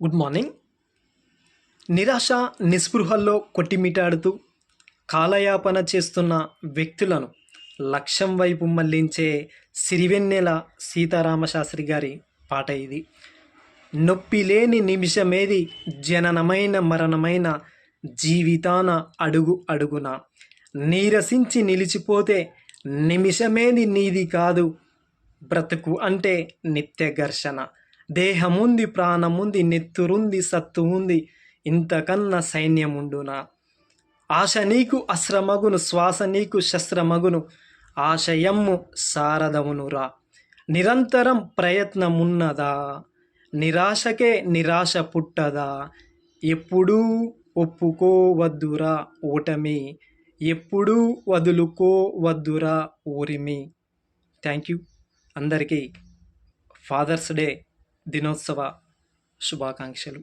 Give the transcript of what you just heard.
Good morning. నిరాశ నిస్పృహల్లో కొట్టిమిటాడుతూ కాలయాపన చేస్తున్న వ్యక్తులను లక్ష్యం వైపు మళ్లించే సిరివెన్నెల సీతారామశాస్త్రి గారి పాట ఇది. నొప్పి లేని నిమిషమేది, జననమైన మరణమైన జీవితాన అడుగు అడుగున నీరసించి నిలిచిపోతే నిమిషమేది నీది కాదు, బ్రతుకు అంటే నిత్య ఘర్షణ. దేహముంది, ప్రాణముంది, నెత్తురుంది, సత్తు ఉంది, ఇంతకన్నా సైన్యముండునా. ఆశ నీకు అశ్రమగును, శ్వాస నీకు శస్త్రమగును, ఆశయమ్ము సారథమునురా. నిరంతరం ప్రయత్నమున్నదా, నిరాశకే నిరాశ పుట్టదా. ఎప్పుడూ ఒప్పుకోవద్దురా ఓటమి, ఎప్పుడూ వదులుకోవద్దురా ఊరిమి. Thank you. అందరికీ ఫాదర్స్ డే దినోత్సవ శుభాకాంక్షలు.